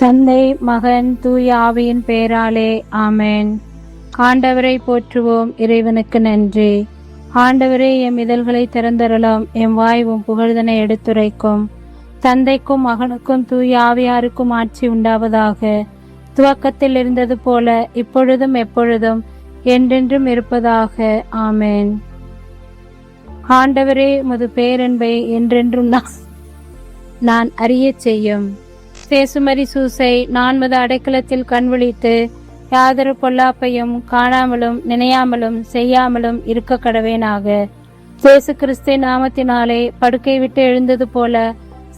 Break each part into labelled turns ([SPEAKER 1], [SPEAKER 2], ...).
[SPEAKER 1] தந்தை, மகன், தூய ஆவியின் பெயராலே ஆமென். ஆண்டவரை போற்றுவோம். இறைவனுக்கு நன்றி. ஆண்டவரே, எம் இதழ்களை திறந்தருளும். எம் வாய் உம் புகழ்தனை எடுத்துரைக்கும். தந்தைக்கும் மகனுக்கும் தூய ஆவியாருக்கும் ஆட்சி உண்டாவதாக. துவக்கத்தில் இருந்தது போல இப்பொழுதும் எப்பொழுதும் என்றென்றும் இருப்பதாக. ஆமென். ஆண்டவரே, உமது பேரன்பை என்றென்றும் நான் அறியச் செய்யும். சேசுமரி சூசை நான்மது அடைக்கலத்தில் கண்விழித்து யாதொரு பொல்லாப்பையும் காணாமலும் நினையாமலும் செய்யாமலும் இருக்க கடவேனாக. சேசு கிறிஸ்து நாமத்தினாலே படுக்கை விட்டு எழுந்தது போல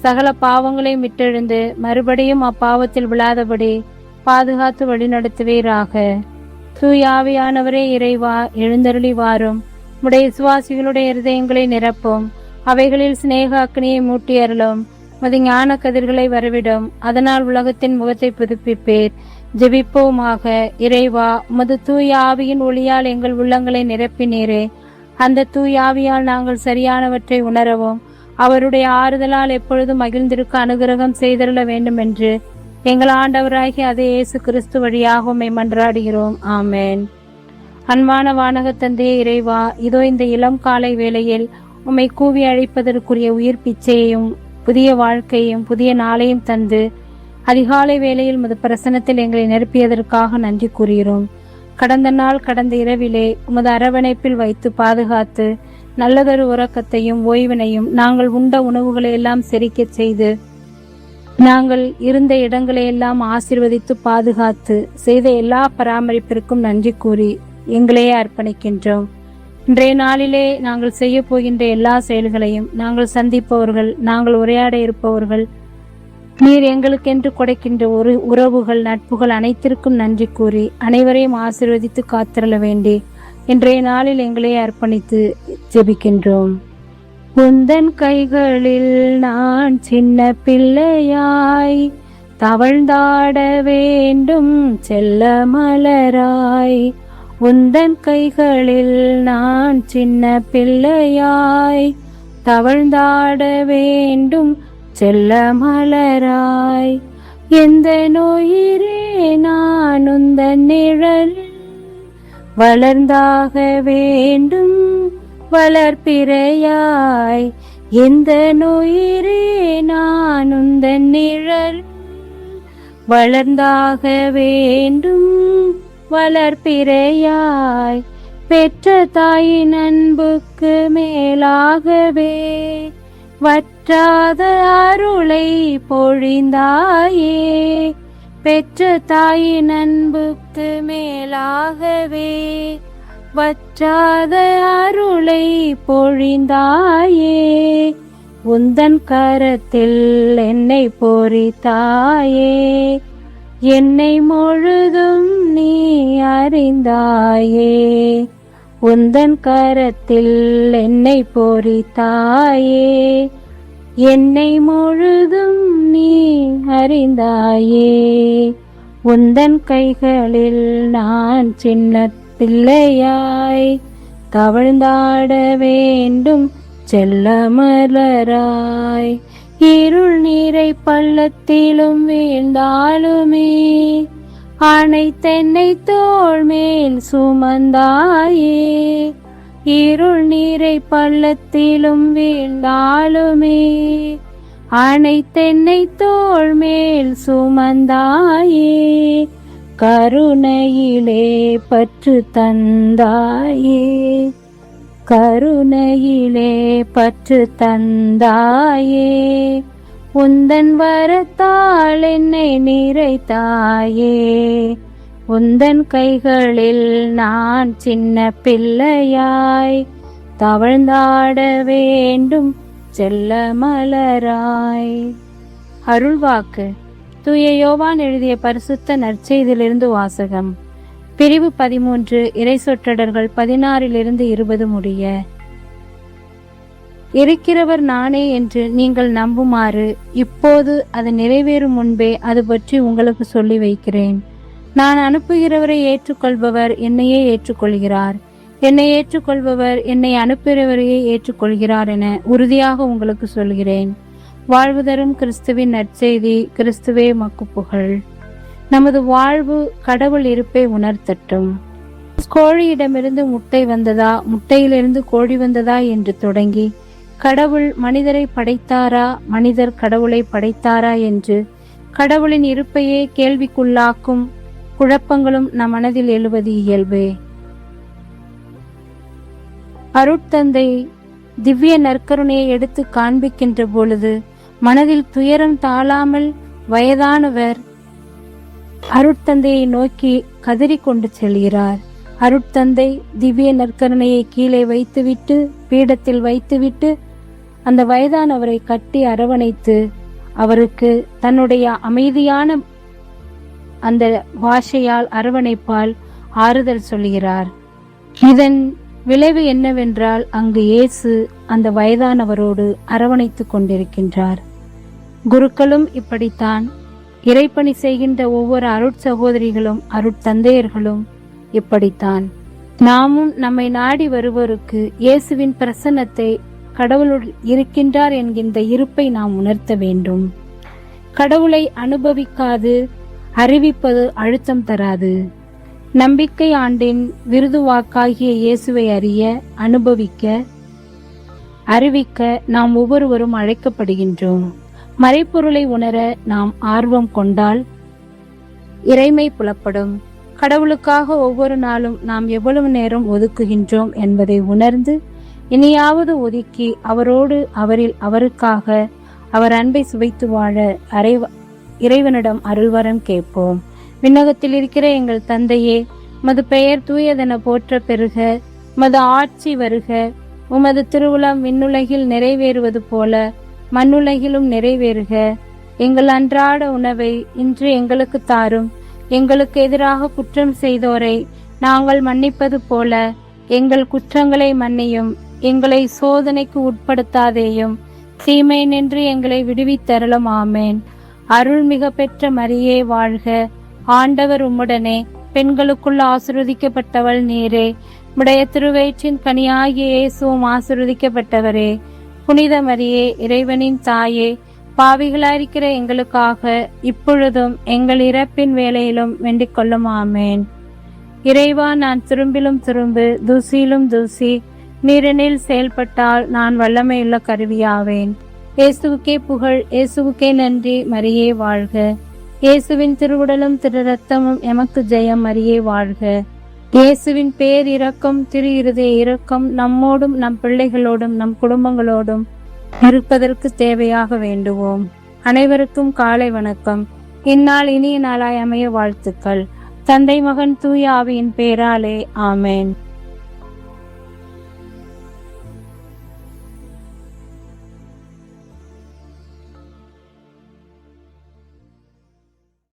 [SPEAKER 1] சகல பாவங்களையும் விட்டெழுந்து மறுபடியும் அப்பாவத்தில் விழாதபடி பாதுகாத்து வழிநடத்துவீராக. தூயாவியானவரே இறைவா, எழுந்தருளி வாரும். உடைய விசுவாசிகளுடைய இருதயங்களை நிரப்பும். அவைகளில் சிநேக அக்னியை மூட்டி அருளும். உமது ஞான கதிர்களை வரவிடும். அதனால் உலகத்தின் முகத்தை புதுப்பிப்பேர். ஜெபிப்போமாக. இறைவா, உமது தூய ஆவியின் ஒளியால் எங்கள் உள்ளங்களை நிரப்பினீரே. அந்த தூய ஆவியால் நாங்கள் சரியானவற்றை உணரவும் அவருடைய ஆறுதலால் எப்பொழுதும் மகிழ்ந்திருக்க அனுகிரகம் செய்தருள வேண்டும் என்று எங்கள் ஆண்டவராகிய அதே இயேசு கிறிஸ்து வழியாக உம்மை மன்றாடுகிறோம். ஆமென். அன்பான வானக தந்தையே இறைவா, இதோ இந்த இளம் காலை வேளையில் உம்மை கூவி அழைப்பதற்குரிய உயிர் பிச்சையையும் புதிய வாழ்க்கையும் புதிய நாளையும் தந்து அதிகாலை வேளையில் உமது பிரசன்னத்தில் எங்களை நிரப்பியதற்காக நன்றி கூறுகிறோம். கடந்த நாள் கடந்த இரவிலே உமது அரவணைப்பில் வைத்து பாதுகாத்து நல்லதொரு உறக்கத்தையும் ஓய்வினையும் நாங்கள் உண்ட உணவுகளை எல்லாம் செரிக்க செய்து நாங்கள் இருந்த இடங்களை எல்லாம் ஆசீர்வதித்து பாதுகாத்து செய்த எல்லா பராமரிப்பிற்கும் நன்றி கூறி எங்களையே அர்ப்பணிக்கின்றோம். இன்றைய நாளிலே நாங்கள் செய்ய போகின்ற எல்லா செயல்களையும், நாங்கள் சந்திப்பவர்கள், நாங்கள் உரையாட இருப்பவர்கள், நீர் எங்களுக்கென்று கொடுக்கின்ற உறவுகள், நட்புகள் அனைத்திற்கும் நன்றி கூறி அனைவரையும் ஆசீர்வதித்து காத்திரள வேண்டி இன்றைய நாளில் எங்களையே அர்ப்பணித்து ஜெபிக்கின்றோம். உந்தன் கைகளில் நான் சின்ன பிள்ளையாய் தவழ்ந்தாட வேண்டும் செல்ல மலராய். உந்தன் கைகளில் நான் சின்ன பிள்ளையாய் தவழ்ந்தாட வேண்டும் செல்ல மலராய். எந்த நோயிரே நான் உந்தன் நிழலில் வளர்ந்தாக வேண்டும் வளர்ப்பிறையாய். எந்த நோயிரே நான் உந்தன் நிழல் வளர்ந்தாக வேண்டும் வளர்ப்பிறையாய். பெற்ற தாயின் அன்புக்கு மேலாகவே வற்றாத அருளை பொழிந்தாயே. பெற்ற தாயின் அன்புக்கு மேலாகவே வற்றாத அருளை பொழிந்தாயே. உந்தன் கரத்தில் என்னை பொறித்தாயே. என்னை முழுதும் நீ அறிந்தாயே. உந்தன் கரத்தில் என்னை பொறித்தாயே. என்னை முழுதும் நீ அறிந்தாயே. உந்தன் கைகளில் நான் சின்ன பிள்ளையாய் தவழ்ந்தாட வேண்டும் செல்ல மலராய். இருள் நீரை பள்ளத்திலும் வீழ்ந்தாலுமே அனைத்தென்னை தோள் மேல் சுமந்தாயே. இருள் நீரை பள்ளத்திலும் வீழ்ந்தாலுமே அனைத்தென்னை தோள் மேல் சுமந்தாயே. கருணையிலே பற்று தந்தாயே. கருணையிலே பற்று தந்தாயே. உந்தன் வரத்தால் என்னை நிறைத்தாயே. உந்தன் கைகளில் நான் சின்ன பிள்ளையாய் தவழ்ந்தாட வேண்டும் செல்ல மலராய். அருள்வாக்கு. தூய யோவான் எழுதிய பரிசுத்த நற்செய்தியிலிருந்து வாசகம். பிரிவு 13, இறை சொற்றொடர்கள் 16 20 முடிய. இருக்கிறவர் நானே என்று நீங்கள் நம்புமாறு இப்போது அது நிறைவேறும் முன்பே அது பற்றி உங்களுக்கு சொல்லி வைக்கிறேன். நான் அனுப்புகிறவரை ஏற்றுக்கொள்பவர் என்னையே ஏற்றுக்கொள்கிறார். என்னை ஏற்றுக்கொள்பவர் என்னை அனுப்புகிறவரையே ஏற்றுக்கொள்கிறார் என உறுதியாக உங்களுக்கு சொல்கிறேன். வாழ்வு தரும் கிறிஸ்துவின் நற்செய்தி. கிறிஸ்துவே மக்கு புகழ். நமது வாழ்வு கடவுள் இருப்பை உணர்த்தட்டும். கோழியிடமிருந்து முட்டை வந்ததா, முட்டையிலிருந்து கோழி வந்ததா என்று தொடங்கி கடவுள் மனிதரை படைத்தாரா, மனிதர் கடவுளை படைத்தாரா என்று கடவுளின் இருப்பையே கேள்விக்குள்ளாக்கும் குழப்பங்களும் நம் மனதில் எழுவது இயல்பே. அருட்தந்தை திவ்ய நற்கருணையை எடுத்து காண்பிக்கின்ற பொழுது மனதில் துயரம் தாழாமல் வயதானவர் அருட்தந்தையை நோக்கி கதறிக்கொண்டு செல்கிறார். அருட்தந்தை திவ்ய நற்கருணையை கீழே வைத்துவிட்டு, பீடத்தில் வைத்துவிட்டு, அந்த வயதானவரை கட்டி அரவணைத்து அவருக்கு தன்னுடைய அமைதியான அந்த பாஷையால், அரவணைப்பால் ஆறுதல் சொல்கிறார். இதன் விளைவு என்னவென்றால், அங்கு இயேசு அந்த வயதானவரோடு அரவணைத்து கொண்டிருக்கின்றார். குருக்களும் இப்படித்தான், இறைப்பணி செய்கின்ற ஒவ்வொரு அருட்சகோதரிகளும் அருட்தந்தையர்களும் இப்படித்தான். நாமும் நம்மை நாடி வருவோருக்கு இயேசுவின் பிரசன்னத்தை, கடவுளுள் இருக்கின்றார் என்கின்ற இருப்பை நாம் உணர்த்த வேண்டும். கடவுளை அனுபவிக்காது அறிவிப்பது அழுத்தம் தராது. நம்பிக்கை ஆண்டின் விருதுவாக்காகிய இயேசுவை அறிய, அனுபவிக்க, அறிவிக்க நாம் ஒவ்வொருவரும் அழைக்கப்படுகின்றோம். மறைப்பொருளை உணர நாம் ஆர்வம் கொண்டால் இறைமை புலப்படும். கடவுளுக்காக ஒவ்வொரு நாளும் நாம் எவ்வளவு நேரம் ஒதுக்குகின்றோம் என்பதை உணர்ந்து இனியாவது ஒதுக்கி அவரோடு, அவரில், அவருக்காக அவர் அன்பை சுவைத்து வாழ இறைவனிடம் அருள்வரம் கேட்போம். விண்ணகத்தில் இருக்கிற எங்கள் தந்தையே, உமது பெயர் தூயதென போற்ற பெறுக. உமது ஆட்சி வருக. உமது திருவுளம் விண்ணுலகில் நிறைவேறுவது போல மண்ணுலகிலும் நிறைவேறுக. எங்கள் அன்றாட உணவை இன்று எங்களுக்கு தாரும். எங்களுக்கு எதிராக குற்றம் செய்தோரை நாங்கள் மன்னிப்பது போல எங்கள் குற்றங்களை மன்னியும். எங்களை சோதனைக்கு உட்படுத்தாதேயும், தீமை நின்று எங்களை விடுவித்தருளும். ஆமேன். அருள்மிக பெற்ற மரியே வாழ்க. ஆண்டவர் உம்முடனே, பெண்களுக்குள் ஆசீர்வதிக்கப்பட்டவள் நீரே. உம்முடைய திருவயிற்றின் கனியாகிய இயேசுவும் ஆசீர்வதிக்கப்பட்டவரே. புனித மரியே, இறைவனின் தாயே, பாவிகளாயிருக்கிற எங்களுக்காக இப்பொழுதும் எங்கள் இறப்பின் வேளையிலும் வேண்டிக் கொள்ளும். ஆமேன். இறைவா, நான் திரும்பிலும் திரும்பு, தூசியிலும் தூசி, நீரினில் செயல்பட்டால் நான் வல்லமையுள்ள கருவியாவேன். இயேசுவுக்கே புகழ், இயேசுவுக்கே நன்றி. மரியே வாழ்க. இயேசுவின் திருவுடலும் திரு ரத்தமும் எமக்கு ஜெயம். மரியே வாழ்க. இயேசுவின் பேர் இரக்கம், திரு இருதய இரக்கம் நம்மோடும், நம் பிள்ளைகளோடும், நம் குடும்பங்களோடும் இருப்பதற்கு தேவையாக வேண்டுவோம். அனைவருக்கும் காலை வணக்கம். இந்நாள் இனிய நாளாய் அமைய வாழ்த்துக்கள். தந்தை, மகன், தூய ஆவியின் பேராலே. ஆமேன்.